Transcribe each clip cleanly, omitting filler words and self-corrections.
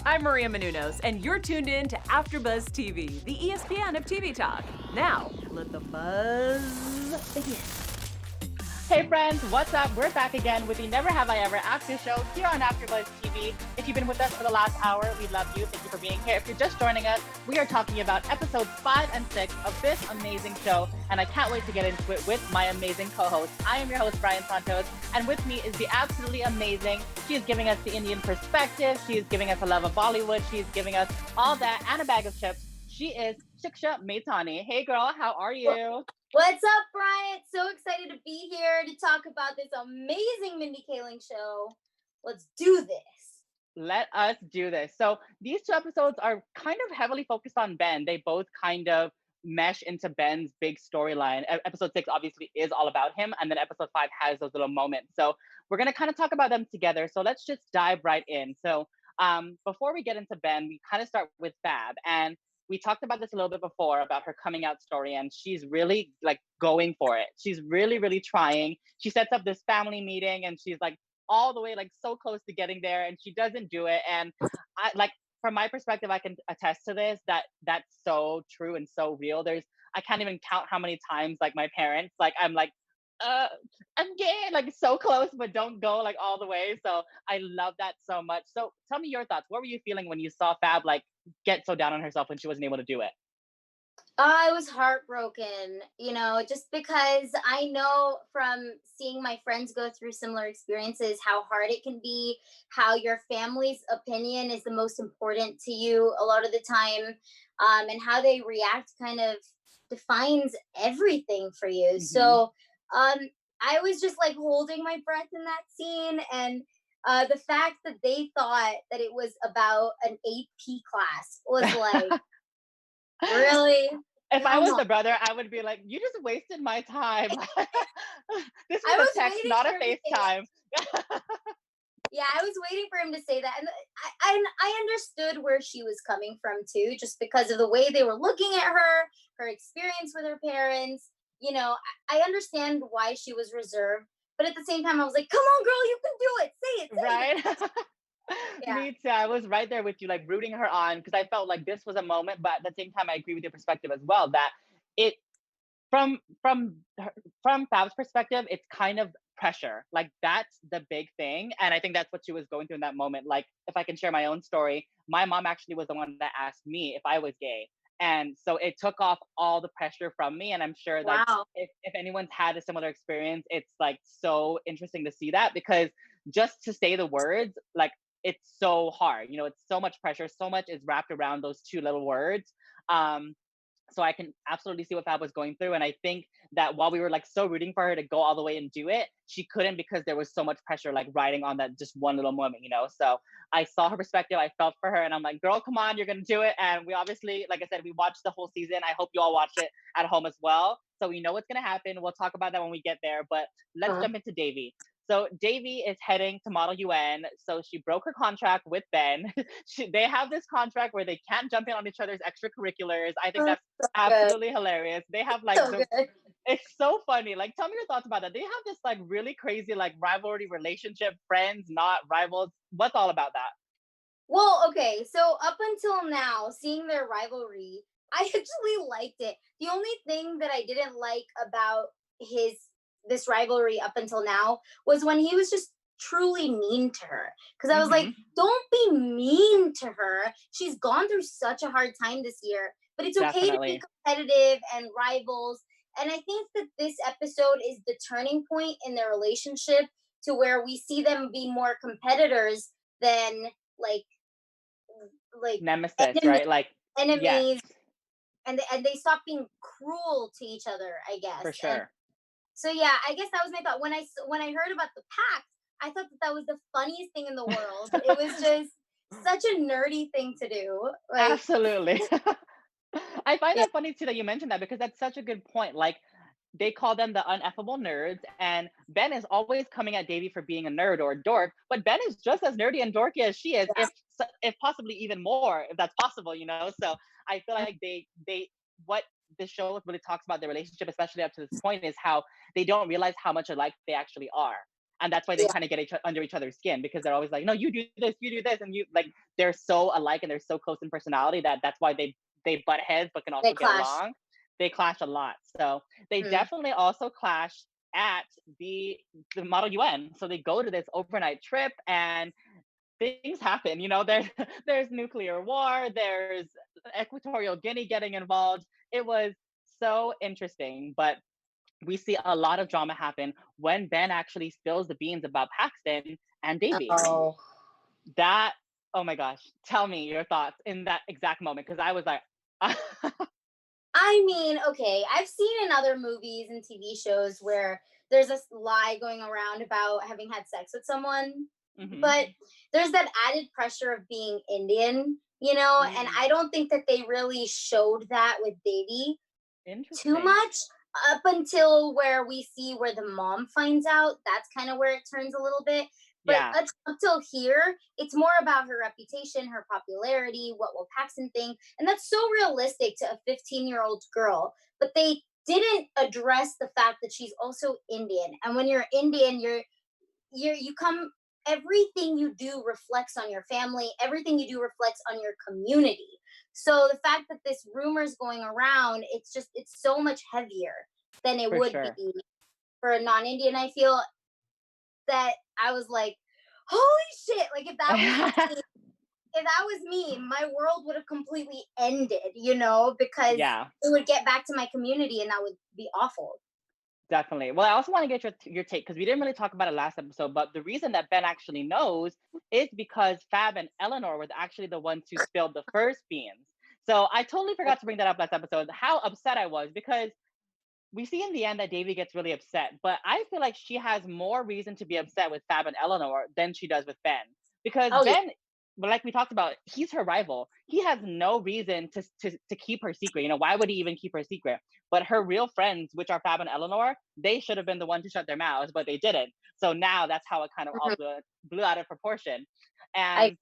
I'm Maria Menounos, and you're tuned in to AfterBuzz TV, the ESPN of TV talk. Now, let the buzz begin. Hey friends, what's up? We're back again with the Never Have I Ever After Show here on AfterBuzz TV. If you've been with us for the last hour, we love you. Thank you for being here. If you're just joining us, we are talking about episodes 5 and 6 of this amazing show, and I can't wait to get into it with my amazing co-host. I am your host, Bryant Santos, and with me is the absolutely amazing. She is giving us the Indian perspective. She is giving us a love of Bollywood. She is giving us all that and a bag of chips. She is Shiksha Mahtani. Hey girl, how are you? What's up, Bryant? So excited to be here to talk about this amazing Mindy Kaling show. Let's do this. Let us do this. So these two episodes are kind of heavily focused on Ben. They both kind of mesh into Ben's big storyline. Episode 6 obviously is all about him, and then episode 5 has those little moments. So we're going to kind of talk about them together. So let's just dive right in. So before we get into Ben, we kind of start with Fab. And we talked about this a little bit before about her coming out story, and she's really like going for it. She's really, really trying. She sets up this family meeting and she's like all the way like so close to getting there, and she doesn't do it. And I like, from my perspective, I can attest to this, that that's so true and so real. I can't even count how many times like my parents, like I'm like, I'm gay, like so close, but don't go like all the way. So I love that so much. So tell me your thoughts. What were you feeling when you saw Fab like get so down on herself when she wasn't able to do it? I was heartbroken, just because I know from seeing my friends go through similar experiences how hard it can be, how your family's opinion is the most important to you a lot of the time, and how they react kind of defines everything for you. Mm-hmm. Um, I was just like holding my breath in that scene, and the fact that they thought that it was about an AP class was like, really? If I Come was on. the brother, I would be like, you just wasted my time. This I was was a text, waiting not a for him to say that. FaceTime. Yeah, I was waiting for him to say that, and I understood where she was coming from too, just because of the way they were looking at her experience with her parents. I understand why she was reserved, but at the same time, I was like, "Come on, girl, you can do it. Say it, say Right? it." Yeah. Me too. I was right there with you, like rooting her on, because I felt like this was a moment, but at the same time, I agree with your perspective as well, that it from Fab's perspective, it's kind of pressure. Like that's the big thing. And I think that's what she was going through in that moment. Like, if I can share my own story, my mom actually was the one that asked me if I was gay. And so it took off all the pressure from me. And I'm sure like Wow. if anyone's had a similar experience, it's like so interesting to see that, because just to say the words, like it's so hard. It's so much pressure, so much is wrapped around those two little words. Um, so I can absolutely see what Fab was going through. And I think that while we were like so rooting for her to go all the way and do it, she couldn't, because there was so much pressure like riding on that just one little moment. So I saw her perspective, I felt for her, and I'm like, girl, come on, you're gonna do it. And we obviously, like I said, we watched the whole season. I hope you all watched it at home as well. So we know what's gonna happen. We'll talk about that when we get there. But let's Uh, jump into Davy. So Davy is heading to Model UN. So she broke her contract with Ben. They have this contract where they can't jump in on each other's extracurriculars. I think that's so good, absolutely hilarious. They have like so good. it's so funny. Like, tell me your thoughts about that. They have this like really crazy like rivalry relationship, friends, not rivals. What's all about that? Well, okay, so up until now, seeing their rivalry, I actually liked it. The only thing that I didn't like about his this rivalry up until now was when he was just truly mean to her. Because I was like, Mm-hmm. don't be mean to her. She's gone through such a hard time this year, but it's okay to be Definitely. competitive and rivals. And I think that this episode is the turning point in their relationship to where we see them be more competitors than like like Nemesis, enemy, right? Like, yes, enemies, and they stop being cruel to each other, I guess. for And sure. so yeah, I guess that was my thought when I heard about the pact. I thought that that was the funniest thing in the world. It was just such a nerdy thing to do. Like, Absolutely. I find yeah, that funny too that you mentioned that, because that's such a good point. Like, they call them the uneffable nerds, and Ben is always coming at Davy for being a nerd or a dork, but Ben is just as nerdy and dorky as she is, yeah. if possibly even more, if that's possible. So I feel like they what this show really talks about their relationship, especially up to this point, is how they don't realize how much alike they actually are. And that's why they kind of get under each other's skin, because they're always like, no, you do this, and you like, they're so alike and they're so close in personality that's why they butt heads but can also get along. They clash a lot. So they definitely also clash at the Model UN. So they go to this overnight trip and things happen. You know, there's nuclear war, there's Equatorial Guinea getting involved. It was so interesting, but we see a lot of drama happen when Ben actually spills the beans about Paxton and Devi. Oh. That, oh my gosh, tell me your thoughts in that exact moment, because I was like, I mean, okay, I've seen in other movies and TV shows where there's a lie going around about having had sex with someone, but there's that added pressure of being Indian, you know, and I don't think that they really showed that with Devi too much up until where we see where the mom finds out. That's kind of where it turns a little bit. But up till here, it's more about her reputation, her popularity, what will Paxton think, and that's so realistic to a 15-year-old girl. But they didn't address the fact that she's also Indian, and when you're Indian, you come. Everything you do reflects on your family. Everything you do reflects on your community. So the fact that this rumor is going around, it's so much heavier than it would be for a non-Indian. I feel that I was like, holy shit, like if that was me, my world would have completely ended, you know, because it would get back to my community and that would be awful. Definitely. Well, I also want to get your take, because we didn't really talk about it last episode, but the reason that Ben actually knows is because Fab and Eleanor was actually the ones who spilled the first beans. So I totally forgot to bring that up last episode, how upset I was, because we see in the end that Devi gets really upset, but I feel like she has more reason to be upset with Fab and Eleanor than she does with Ben. Because Ben, but like we talked about, he's her rival. He has no reason to keep her secret. You know, why would he even keep her secret? But her real friends, which are Fab and Eleanor, they should have been the one to shut their mouths, but they didn't. So now that's how it kind of all blew out of proportion. And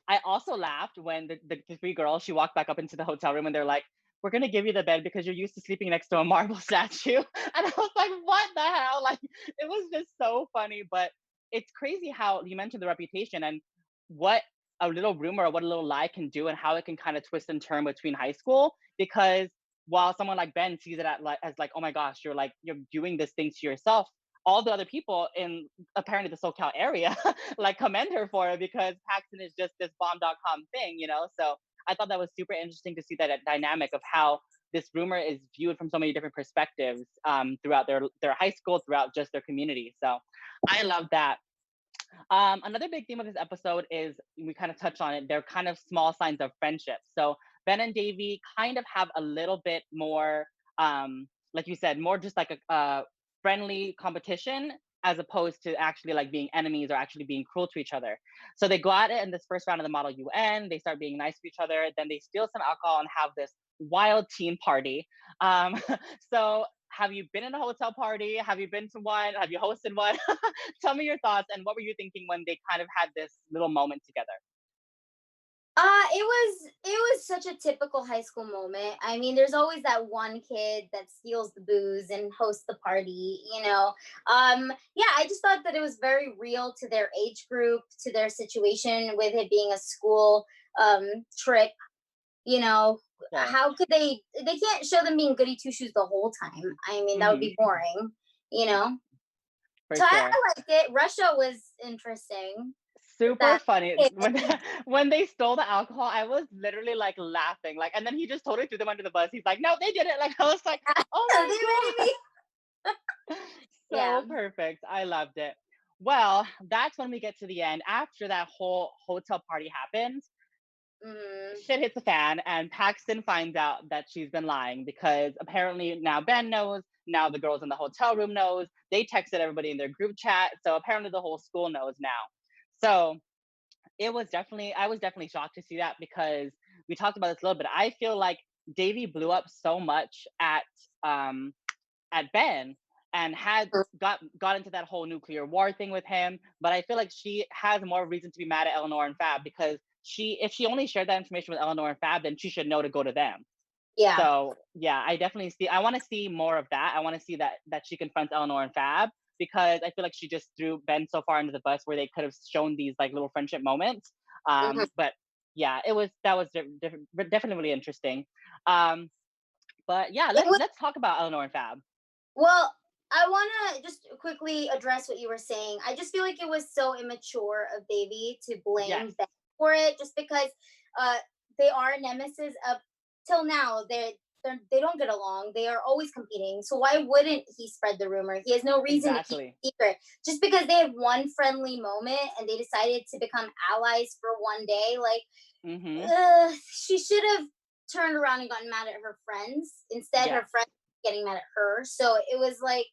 I also laughed when the three girls, she walked back up into the hotel room and they're like, we're going to give you the bed because you're used to sleeping next to a marble statue. And I was like, what the hell? Like, it was just so funny. But it's crazy how you mentioned the reputation and what a little rumor or what a little lie can do and how it can kind of twist and turn between high school. Because while someone like Ben sees it as like, oh my gosh, you're doing this thing to yourself, all the other people in apparently the SoCal area like commend her for it, because Paxton is just this bomb.com thing, you know? So I thought that was super interesting to see that dynamic of how this rumor is viewed from so many different perspectives throughout their high school, throughout just their community. So I love that. Another big theme of this episode is, we kind of touched on it, they're kind of small signs of friendship. So Ben and Devi kind of have a little bit more, like you said, more just like a friendly competition, as opposed to actually like being enemies or actually being cruel to each other. So they go at it in this first round of the Model UN. They start being nice to each other. Then they steal some alcohol and have this wild teen party. So have you been in a hotel party? Have you been to one? Have you hosted one? Tell me your thoughts, and what were you thinking when they kind of had this little moment together? It was such a typical high school moment. I mean, there's always that one kid that steals the booze and hosts the party, you know. Yeah, I just thought that it was very real to their age group, to their situation with it being a school trip, you know. How could they can't show them being goody two shoes the whole time. I mean, that would be boring, you know. For so sure. I liked it. Russia was interesting. Super funny. When they stole the alcohol, I was literally like laughing. Like, and then he just totally threw them under the bus. He's like, no, they did it. Like, I was like, oh my God. So perfect. I loved it. Well, that's when we get to the end. After that whole hotel party happens, shit hits the fan, and Paxton finds out that she's been lying, because apparently now Ben knows, now the girls in the hotel room knows, they texted everybody in their group chat, so apparently the whole school knows now. So I was definitely shocked to see that, because we talked about this a little bit. I feel like Devi blew up so much at Ben, and had got into that whole nuclear war thing with him. But I feel like she has more reason to be mad at Eleanor and Fab, because if she only shared that information with Eleanor and Fab, then she should know to go to them. So yeah, I want to see more of that. I want to see that she confronts Eleanor and Fab. because I feel like she just threw Ben so far under the bus where they could have shown these like little friendship moments. But yeah, that was definitely really interesting. But yeah, let's talk about Eleanor and Fab. Well, I want to just quickly address what you were saying. I just feel like it was so immature of Baby to blame Ben for it, just because they are nemesis up till now. They don't get along. They are always competing. So why wouldn't he spread the rumor? He has no reason to keep it secret. Just because they have one friendly moment and they decided to become allies for one day, like she should have turned around and gotten mad at her friends. Instead, her friends getting mad at her. So it was like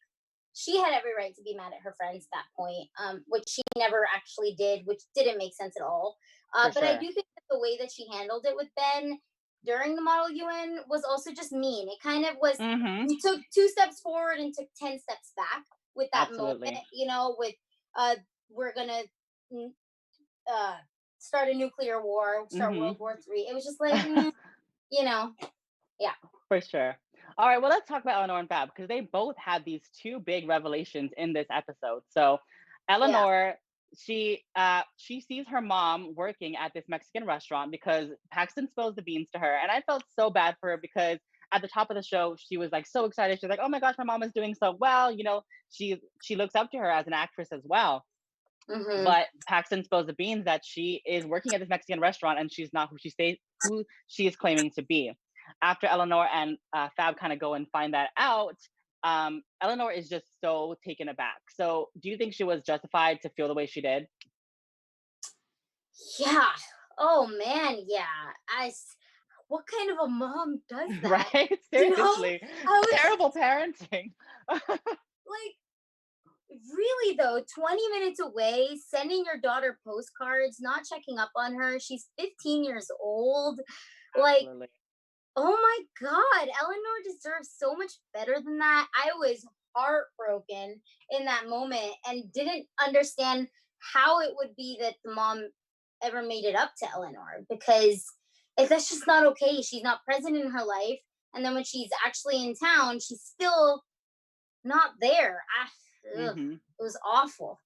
she had every right to be mad at her friends at that point, which she never actually did, which didn't make sense at all. But I do think that the way that she handled it with Ben during the Model UN was also just mean. It kind of was, you took 2 steps forward and took 10 steps back with that moment, you know, with we're going to start a nuclear war, start World War III. It was just like, you know, yeah. For sure. All right, well, let's talk about Eleanor and Fab because they both had these 2 big revelations in this episode. So Eleanor, she sees her mom working at this Mexican restaurant because Paxton spills the beans to her. And I felt so bad for her because at the top of the show, she was like so excited. She's like, oh my gosh, my mom is doing so well. You know, she looks up to her as an actress as well. But Paxton spills the beans that she is working at this Mexican restaurant and she's not who she is claiming to be. After Eleanor and Fab kind of go and find that out, Eleanor is just so taken aback. So do you think she was justified to feel the way she did? Yeah. Oh man, yeah. What kind of a mom does that? Right? Seriously. You know? Terrible parenting. Like, really though, 20 minutes away, sending your daughter postcards, not checking up on her. She's 15 years old. Like, Absolutely. oh my God, Eleanor deserves so much better than that. I was heartbroken in that moment and didn't understand how it would be that the mom ever made it up to Eleanor, because that's just not okay. She's not present in her life. And then when she's actually in town, she's still not there. It was awful.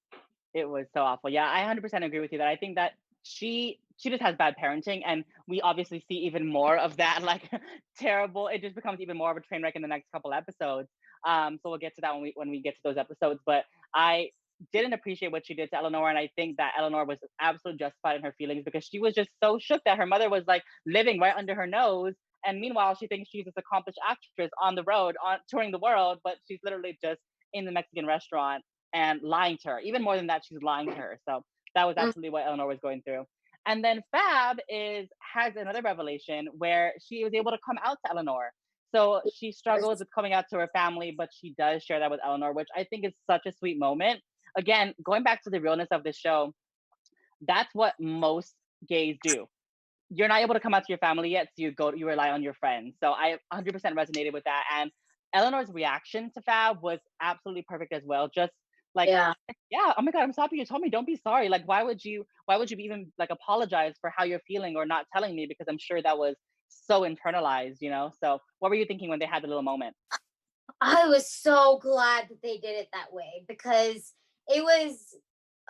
It was so awful. Yeah, I 100% agree with you that I think that she just has bad parenting, and we obviously see even more of that, like terrible. It just becomes even more of a train wreck in the next couple episodes. So we'll get to that when we get to those episodes. But I didn't appreciate what she did to Eleanor, and I think that Eleanor was absolutely justified in her feelings because she was just so shook that her mother was like living right under her nose, and meanwhile she thinks she's this accomplished actress on the road, on touring the world, but she's literally just in the Mexican restaurant and lying to her. Even more than that, she's lying to her. So that was absolutely what Eleanor was going through. And then Fab has another revelation where she was able to come out to Eleanor. So she struggles with coming out to her family, but she does share that with Eleanor, which I think is such a sweet moment. Again, going back to the realness of this show, that's what most gays do. You're not able to come out to your family yet, so you rely on your friends. So I 100% resonated with that. And Eleanor's reaction to Fab was absolutely perfect as well. Just like, yeah, oh my God, I'm sorry you told me, don't be sorry. Like, why would you even like apologize for how you're feeling or not telling me? Because I'm sure that was so internalized, you know? So what were you thinking when they had the little moment? I was so glad that they did it that way because it was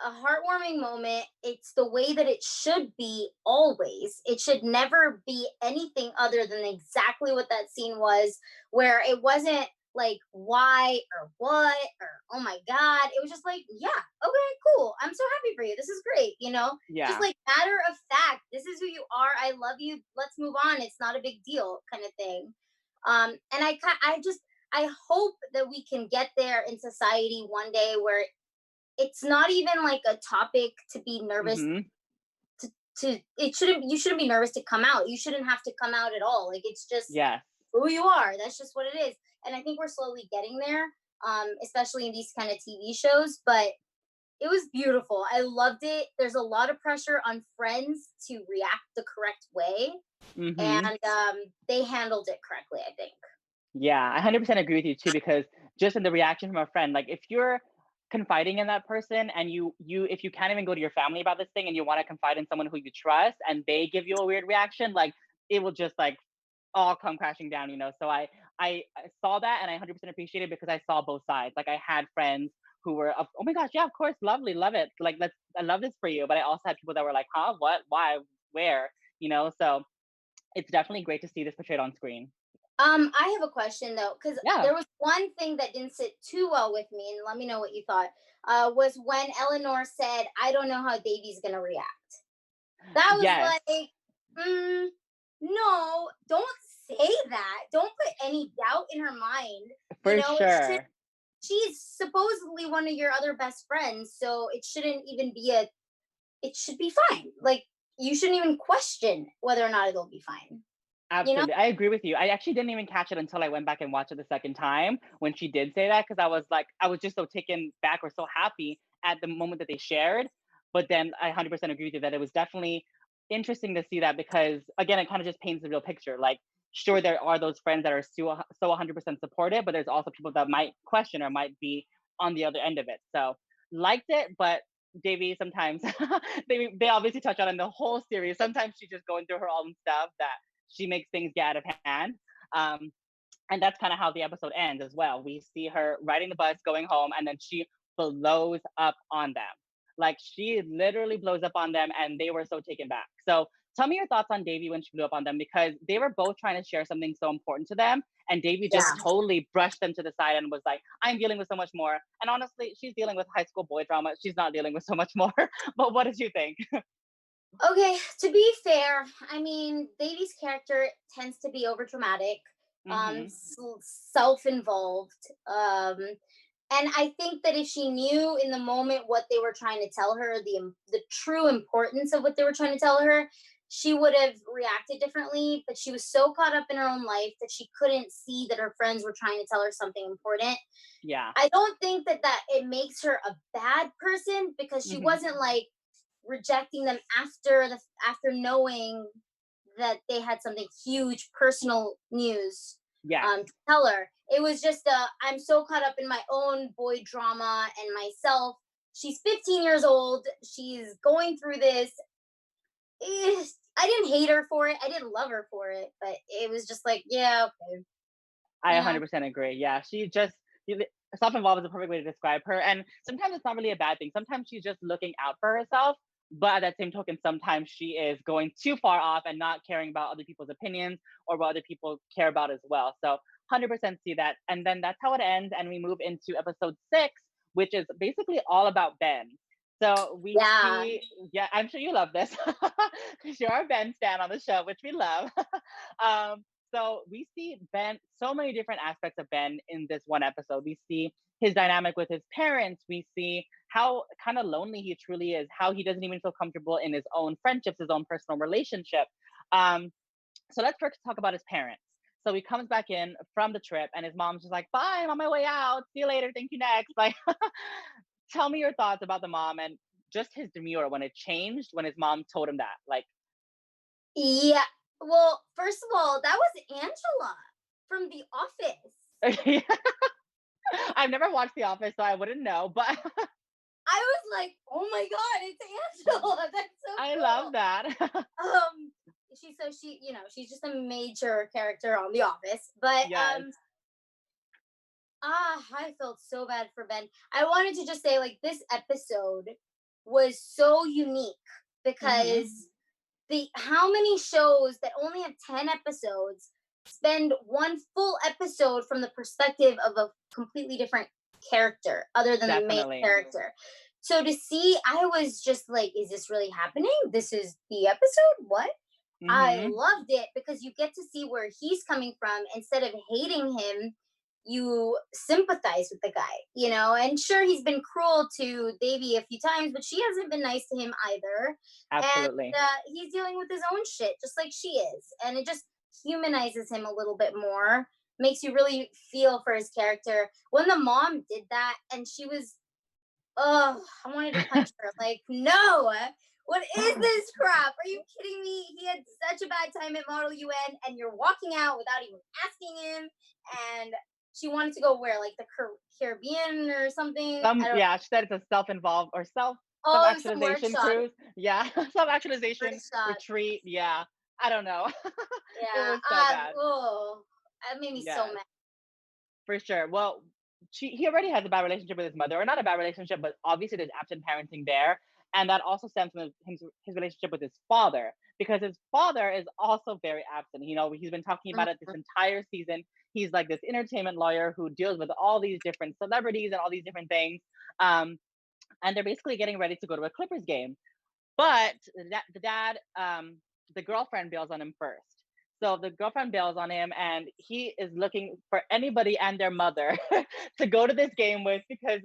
a heartwarming moment. It's the way that it should be always. It should never be anything other than exactly what that scene was, where it wasn't like why or what or oh my God. It was just like, yeah, okay, cool. I'm so happy for you. This is great, you know? Yeah. Just like matter of fact, this is who you are. I love you. Let's move on. It's not a big deal kind of thing. And I hope that we can get there in society one day where it's not even like a topic to be nervous you shouldn't be nervous to come out. You shouldn't have to come out at all. Like it's just who you are. That's just what it is. And I think we're slowly getting there, especially in these kind of TV shows. But it was beautiful. I loved it. There's a lot of pressure on Friends to react the correct way. And they handled it correctly, I think. Yeah, I 100% agree with you too, because just in the reaction from a friend, like if you're confiding in that person and if you can't even go to your family about this thing and you want to confide in someone who you trust and they give you a weird reaction, like it will just like all come crashing down, you know? So I saw that and I 100% appreciate it because I saw both sides. Like I had friends who were, oh my gosh, yeah, of course, lovely, love it. Like, I love this for you. But I also had people that were like, huh, what, why, where, So it's definitely great to see this portrayed on screen. I have a question though, because Yeah. there was one thing that didn't sit too well with me, and let me know what you thought. Was when Eleanor said, "I don't know how Davy's gonna react." That was Yes, like, no, don't say that. Don't put any doubt in her mind. for It should. sure. She's supposedly one of your other best friends, so it shouldn't even be a. It should be fine. Like, you shouldn't even question whether or not it'll be fine. You know? Absolutely. I agree with you. I actually didn't even catch it until I went back and watched it the second time when she did say that, because I was just so taken back or so happy at the moment that they shared. But then I 100% agree with you that it was definitely interesting to see that, because again, it kind of just paints the real picture. Like, sure, there are those friends that are so 100% supportive, but there's also people that might question or might be on the other end of it. So liked it, but Davy sometimes they obviously touch on in the whole series. Sometimes she's just going through her own stuff that she makes things get out of hand. Um, and that's kind of how the episode ends as well. We see her riding the bus going home, and then she blows up on them. Like, she literally blows up on them, and they were so taken back. So tell me your thoughts on Davy when she blew up on them, because they were both trying to share something so important to them, and Davy just Yeah. totally brushed them to the side and was like, I'm dealing with so much more. And honestly, she's dealing with high school boy drama. She's not dealing with so much more. But what did you think? Okay, to be fair, I mean, Davy's character tends to be over dramatic, Hmm. self-involved, and I think that if she knew in the moment what they were trying to tell her, the true importance of what they were trying to tell her, she would have reacted differently. But she was so caught up in her own life that she couldn't see that her friends were trying to tell her something important. Yeah. I don't think that it makes her a bad person, because she Hmm. wasn't like rejecting them after knowing that they had something huge personal news Yes. to tell her. It was just I'm so caught up in my own boy drama and myself. She's 15 years old. She's going through this. I didn't hate her for it. I didn't love her for it, but it was just like, yeah, okay, I you know. 100% agree. Yeah, she just self-involved is a perfect way to describe her. And sometimes it's not really a bad thing. Sometimes she's just looking out for herself. But at that same token, sometimes she is going too far off and not caring about other people's opinions or what other people care about as well. So 100% see that. And then that's how it ends. And we move into episode 6, which is basically all about Ben. So we Yeah, see, yeah, I'm sure you love this because you're a Ben stan on the show, which we love. um, so we see Ben, so many different aspects of Ben in this one episode. We see his dynamic with his parents. We see how kind of lonely he truly is, how he doesn't even feel comfortable in his own friendships, his own personal relationship. Um, so let's first talk about his parents. So he comes back in from the trip, and his mom's just like, bye, I'm on my way out. See you later. Thank you, next. Like, tell me your thoughts about the mom and just his demeanor when it changed when his mom told him that. Like, yeah. Well, first of all, that was Angela from The Office. I've never watched The Office, so I wouldn't know, but I was like, oh my god, it's Angela. That's so I cool. love that. Um, she's just a major character on The Office. But Yes. I felt so bad for Ben. I wanted to just say, like, this episode was so unique Hmm. because the how many shows that only have 10 episodes spend one full episode from the perspective of a completely different character other than the main Definitely. character. So to see, I was just like, is this really happening? This is the episode? What? I Hmm. loved it because you get to see where he's coming from. Instead of hating him, you sympathize with the guy. And sure, he's been cruel to Davy a few times, but she hasn't been nice to him either. And Absolutely. he's dealing with his own shit, just like she is. And it just humanizes him a little bit more, makes you really feel for his character. When the mom did that, and she was, oh, I wanted to punch her. Like, no, what is this crap? Are you kidding me? He had such a bad time at Model UN, and you're walking out without even asking him. And she wanted to go where, like the Caribbean or something. I don't. Yeah, she said it's a self-involved or Oh, it was some self-actualization workshop. cruise. Yeah, self-actualization Workshop. retreat. Yeah, I don't know. It Yeah. was so bad. Oh, that made me so Yes, mad. for sure. Well, he already has a bad relationship with his mother, or not a bad relationship, but obviously there's absent parenting there. And that also stems from his relationship with his father, because his father is also very absent. You know, he's been talking about it this entire season. He's like this entertainment lawyer who deals with all these different celebrities and all these different things. And they're basically getting ready to go to a Clippers game. But the dad, the girlfriend bails on him first. So the girlfriend bails on him, and he is looking for anybody and their mother to go to this game with, because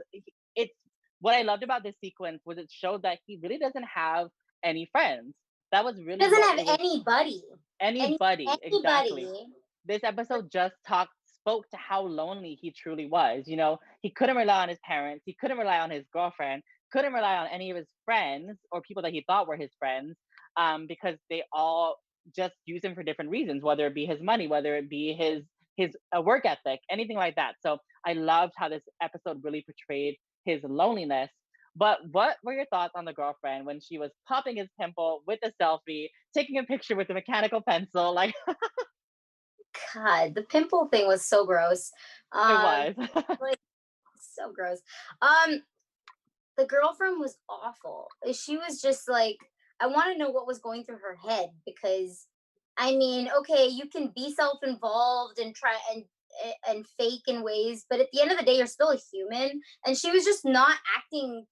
it's what I loved about this sequence was it showed that he really doesn't have any friends. That was really Doesn't what have it was. anybody. Anybody, exactly. Anybody. This episode just spoke to how lonely he truly was. You know, he couldn't rely on his parents, he couldn't rely on his girlfriend, couldn't rely on any of his friends or people that he thought were his friends, because they all just use him for different reasons, whether it be his money, whether it be his work ethic, anything like that. So I loved how this episode really portrayed his loneliness. But what were your thoughts on the girlfriend when she was popping his pimple with a selfie, taking a picture with a mechanical pencil? Like, God, the pimple thing was so gross. it was. Like, so gross. The girlfriend was awful. She was just like, I want to know what was going through her head, because I mean, okay, you can be self-involved and try and fake in ways, but at the end of the day, you're still a human. And she was just not acting.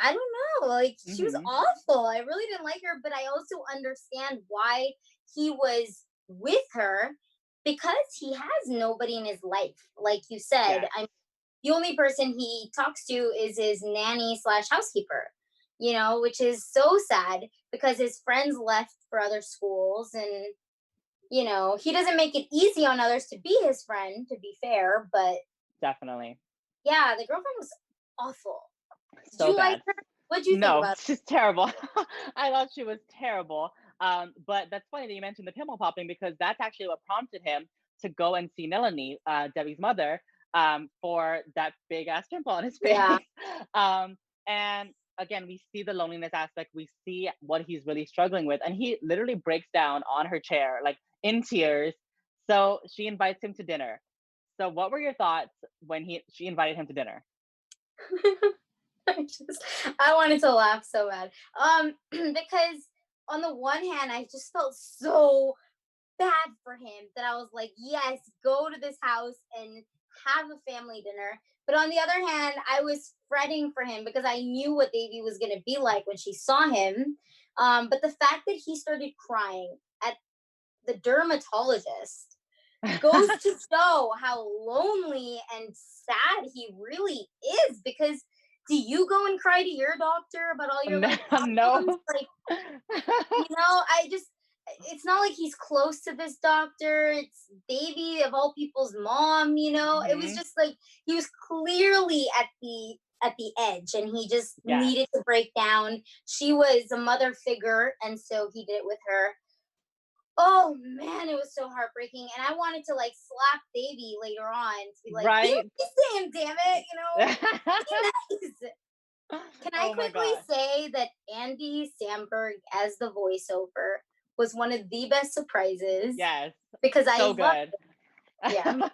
I don't know. Like, she was awful. I really didn't like her, but I also understand why he was with her, because he has nobody in his life. Like you said, Yes. the only person he talks to is his nanny slash housekeeper, you know, which is so sad because his friends left for other schools, and, you know, he doesn't make it easy on others to be his friend, to be fair. But Definitely. yeah, the girlfriend was awful. Did So you like bad. her? What do you think No, about she's terrible. I thought she was terrible. But that's funny that you mentioned the pimple popping, because that's actually what prompted him to go and see Nilani, Debbie's mother, for that big ass pimple on his her? face. Yeah. And again, we see the loneliness aspect. We see what he's really struggling with, and he literally breaks down on her chair, like in tears. So she invites him to dinner. So what were your thoughts when she invited him to dinner? I wanted to laugh so bad. Because on the one hand, I just felt so bad for him that I was like, yes, go to this house and have a family dinner. But on the other hand, I was fretting for him because I knew what Davy was going to be like when she saw him. But the fact that he started crying at the dermatologist goes to show how lonely and sad he really is. Because do you go and cry to your doctor about all your life problems? No. Like, you know, it's not like he's close to this doctor. It's Davy, of all people's mom, you know. It was just like he was clearly at the edge, and he just needed to break down. She was a mother figure, and so he did it with her. Oh man, it was so heartbreaking, and I wanted to like slap Davy later on to be like, Right? "Be him, damn it!" You know, be nice. Can I Oh my quickly gosh. say that Andy Samberg as the voiceover was one of the best surprises, Yes. because I So love good. it. Yeah.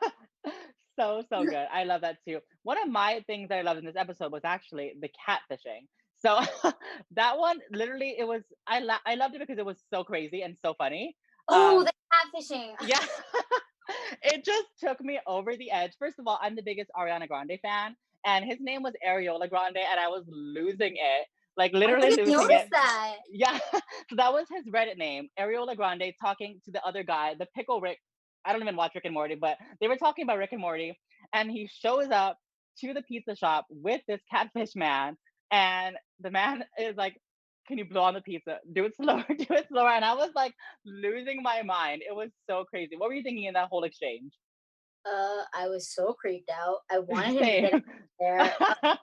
So good. I love that too. One of my things that I loved in this episode was actually the catfishing. So that one, literally, it was I loved it because it was so crazy and so funny. Oh, the catfishing. Yeah. It just took me over the edge. First of all, I'm the biggest Ariana Grande fan, and his name was Ariola Grande, and I was losing it. Like I literally didn't losing notice it. that. Yeah. So that was his Reddit name, Ariola Grande, talking to the other guy, the Pickle Rick. I don't even watch Rick and Morty, but they were talking about Rick and Morty, and he shows up to the pizza shop with this catfish man, and the man is like, "Can you blow on the pizza? Do it slower, do it slower." And I was like losing my mind. It was so crazy. What were you thinking in that whole exchange? I was so creeped out. I wanted him to get out Same. of there.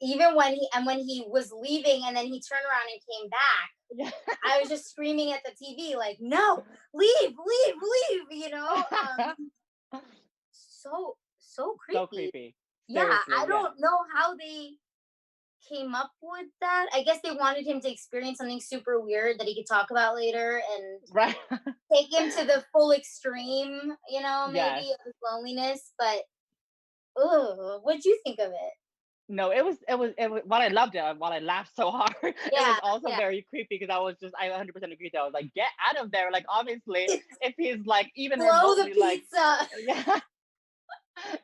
Even when he was leaving, and then he turned around and came back, Yeah. I was just screaming at the TV like, "No, leave, leave, leave!" You know, so So creepy. creepy. Yeah, Seriously, I yeah. don't know how they came up with that. I guess they wanted him to experience something super weird that he could talk about later and Right. take him to the full extreme, you know, Yes. maybe of his loneliness. But ugh, what'd you think of it? No, it was while I loved it, while I laughed so hard, it was Yeah, also yeah. very creepy because I 100% agree with that. I was like, get out of there. Like, obviously, if he's like even Blow the remotely like, pizza. yeah,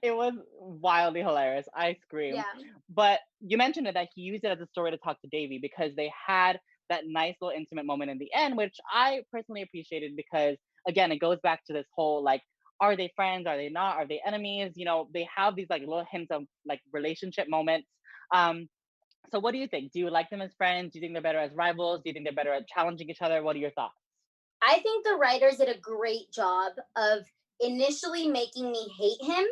it was wildly hilarious. I screamed. Yeah. But you mentioned it that he used it as a story to talk to Davy because they had that nice little intimate moment in the end, which I personally appreciated because again, it goes back to this whole like, are they friends? Are they not? Are they enemies? You know, they have these like little hints of like relationship moments. Um, so what do you think? Do you like them as friends? Do you think they're better as rivals? Do you think they're better at challenging each other? What are your thoughts? I think the writers did a great job of initially making me hate him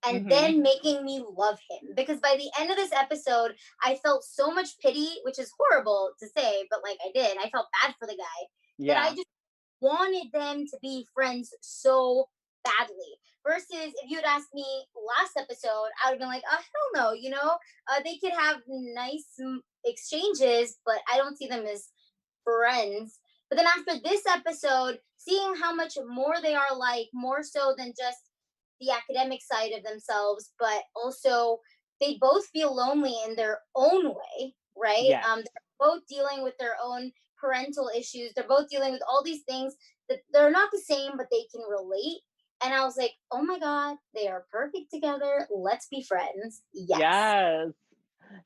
and Mm-hmm. then making me love him. Because by the end of this episode, I felt so much pity, which is horrible to say, but like I did. I felt bad for the guy that I Yeah. just wanted them to be friends so badly. Versus if you'd asked me last episode, I would have been like, oh, hell no, they could have nice exchanges, but I don't see them as friends. But then after this episode, seeing how much more they are like, more so than just the academic side of themselves, but also they both feel lonely in their own way, right? Yes. They're both dealing with their own parental issues. They're both dealing with all these things that they're not the same, but they can relate. And I was like, oh my God, they are perfect together. Let's be friends. Yes. Yes.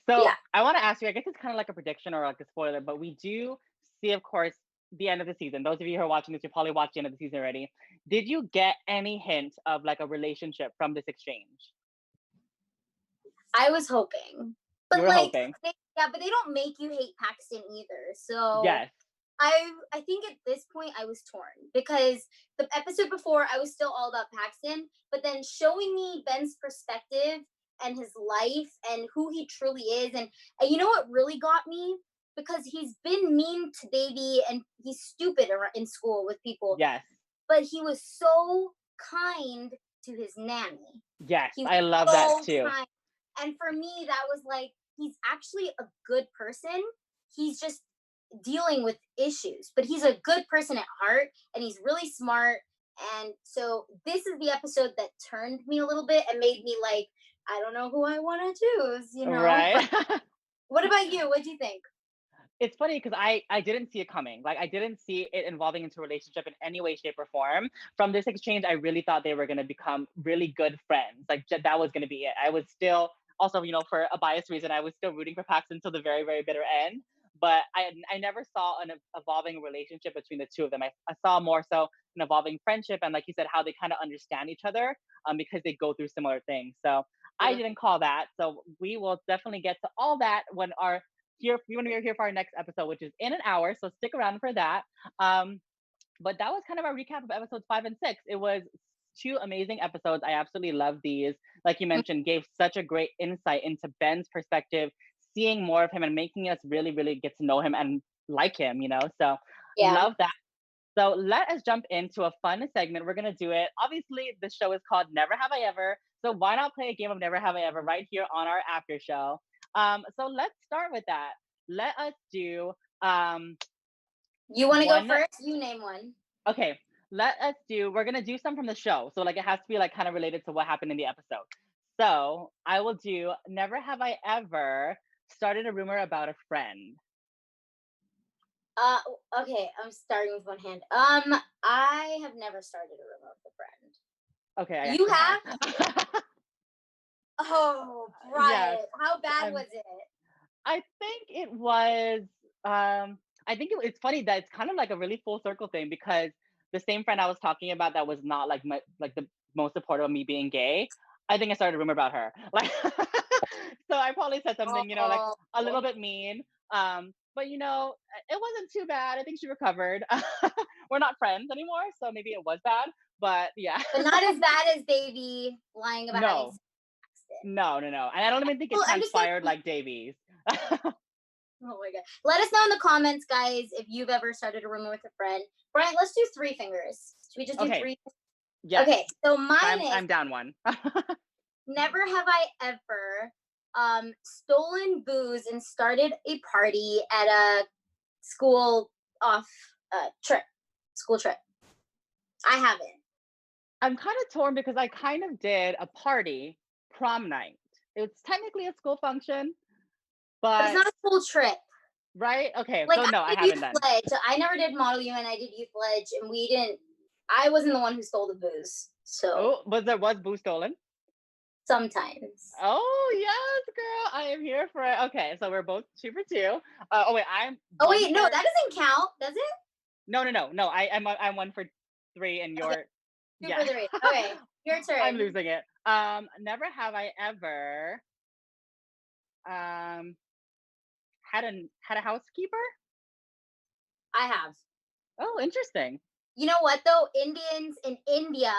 So Yeah. I want to ask you, I guess it's kind of like a prediction or like a spoiler, but we do see, of course, the end of the season. Those of you who are watching this, you probably watched the end of the season already. Did you get any hint of like a relationship from this exchange? I was hoping. You But were like hoping. yeah, but they don't make you hate Paxton either. So Yes. I think at this point I was torn because the episode before I was still all about Paxton, but then showing me Ben's perspective and his life and who he truly is, and you know what really got me, because he's been mean to baby and he's stupid in school with people, Yes. but he was so kind to his nanny. Yes. He was I love that so too. kind. And for me, that was like, he's actually a good person. He's just dealing with issues, but he's a good person at heart and he's really smart. And so this is the episode that turned me a little bit and made me like, I don't know who I want to choose. But Right. what about you? What do you think? It's funny because I didn't see it coming. Like I didn't see it evolving into a relationship in any way, shape, or form. From this exchange, I really thought they were gonna become really good friends. Like that was gonna be it. I was still also, for a biased reason, I was still rooting for Paxton until the very, very bitter end. But I never saw an evolving relationship between the two of them. I saw more so an evolving friendship and, like you said, how they kind of understand each other because they go through similar things. So I Mm, didn't call that. So we will definitely get to all that when our here when we're here for our next episode, which is in an hour. So stick around for that. Um, but that was kind of our recap of episodes 5 and 6. It was two amazing episodes. I absolutely love these. Like you mm, mentioned, gave such a great insight into Ben's perspective, seeing more of him and making us really, really get to know him and like him. So yeah. love that. So let us jump into a fun segment. We're gonna do it. Obviously, the show is called Never Have I Ever. So why not play a game of Never Have I Ever right here on our after show? So let's start with that. Let us do You want to go one. first? You name one. Okay, we're gonna do some from the show. So like it has to be like kind of related to what happened in the episode. So I will do Never Have I Ever started a rumor about a friend. Uh, okay, I'm starting with one hand. I have never started a rumor with a friend. Okay, I You actually have. have? Oh, Yes. Bryant, how bad Um, was it? I think it was. I think it's funny that it's kind of like a really full circle thing because the same friend I was talking about that was not like like the most supportive of me being gay. I think I started a rumor about her. Like, so I probably said something, like Oh, a little bit mean. But it wasn't too bad. I think she recovered. We're not friends anymore, so maybe it was bad. But yeah, but not as bad as Davy lying about having no, sex with Paxton. no, and I don't even think it Well, I'm just saying. transpired like Davies. Oh my god! Let us know in the comments, guys, if you've ever started a rumor with a friend. Bryant, let's do three fingers. Should we just do Okay. three? Yes. Okay, so mine is I'm down one. never have I ever stolen booze and started a party at a school off trip, school trip. I haven't. I'm kind of torn because I kind of did a party prom night. It's technically a school function, But but it's not a school trip. right? Okay, Like so no, I did haven't youth done. pledge. I never did model U, and I did youth pledge, and we didn't. I wasn't the one who stole the booze. So Oh, was boo stolen? sometimes. Oh yes, girl, I am here for it. Okay, so we're both 2 for 2. Oh wait, I'm Oh one wait, no, for. that doesn't count, does it? No. I'm 1 for 3, and Okay, you're. two Yeah. for three. Okay, your I'm turn. losing it. Never have I ever um had a housekeeper. I have. Oh, interesting. You know what though? Indians in India,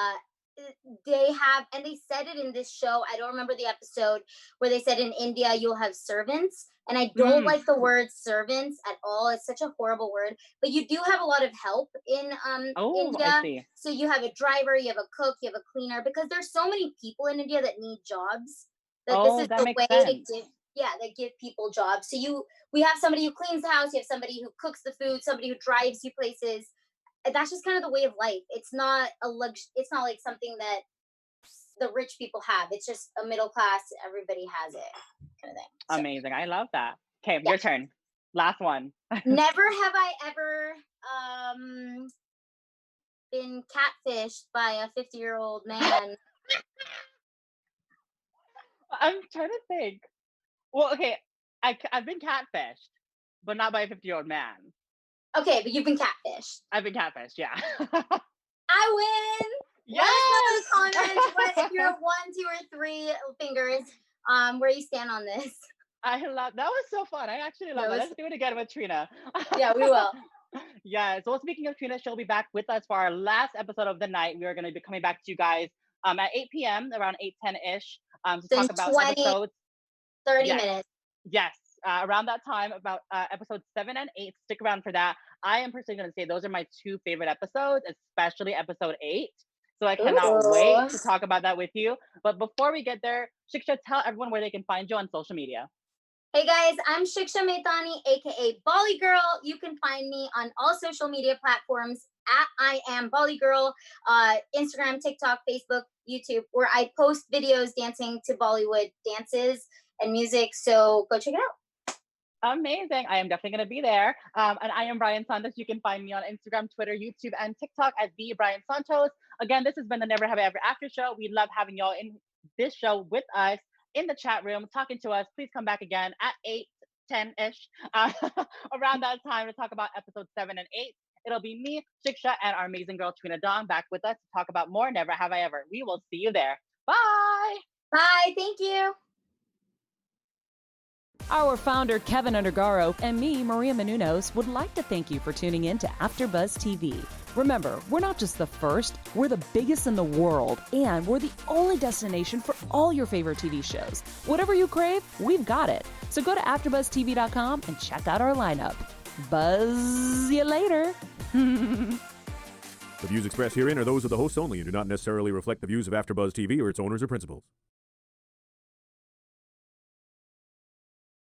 they have, and they said it in this show. I don't remember the episode where they said in India you'll have servants, and I don't Mm. like the word servants at all. It's such a horrible word. But you do have a lot of help in Oh, I India. see. So you have a driver, you have a cook, you have a cleaner, because there's so many people in India that need jobs that this Oh, is that the makes way to sense. give. Yeah, they give people jobs. So we have somebody who cleans the house, you have somebody who cooks the food, somebody who drives you places. And that's just kind of the way of life. It's not it's not like something that the rich people have. It's just a middle class, everybody has it kind of thing. So Amazing. I love that. Okay, yeah. your turn. Last one. Never have I ever been catfished by a 50-year-old man. I'm trying to think. Well, okay, I've been catfished, but not by a 50-year-old man. Okay, but you've been catfished. I've been catfished, yeah. I win. Yes! Let us know in the comments if you're 1, 2, or 3 fingers, where you stand on this. I love that. Was so fun. I actually love that. Let's do it again with Trina. Yeah, we will. Yeah. So speaking of Trina, she'll be back with us for our last episode of the night. We are going to be coming back to you guys at 8 p.m. around 8:10 ish to So talk in about 20, episodes. 30 Yes. minutes. Yes, around that time, about episodes 7 and 8. Stick around for that. I am personally going to say those are my 2 favorite episodes, especially episode 8. So I cannot wait to talk about that with you. But before we get there, Shiksha, tell everyone where they can find you on social media. Hey guys, I'm Shiksha Mahtani, aka Bolly Girl. You can find me on all social media platforms at I am Bolly Girl, Instagram, TikTok, Facebook, YouTube, where I post videos dancing to Bollywood dances and music. So go check it out. Amazing. I am definitely going to be there. And I am Bryant Santos. You can find me on Instagram, Twitter, YouTube, and TikTok at the Bryant Santos. Again, this has been the Never Have I Ever After Show. We love having y'all in this show with us in the chat room, talking to us. Please come back again at 8:10 ish, around that time to talk about episodes 7 and 8. It'll be me, Shiksha, and our amazing girl, Trina Dong, back with us to talk about more Never Have I Ever. We will see you there. Bye. Bye. Thank you. Our founder, Kevin Undergaro, and me, Maria Menounos, would like to thank you for tuning in to AfterBuzz TV. Remember, we're not just the first, we're the biggest in the world, and we're the only destination for all your favorite TV shows. Whatever you crave, we've got it. So go to AfterBuzzTV.com and check out our lineup. Buzz you later. The views expressed herein are those of the hosts only and do not necessarily reflect the views of AfterBuzz TV or its owners or principals.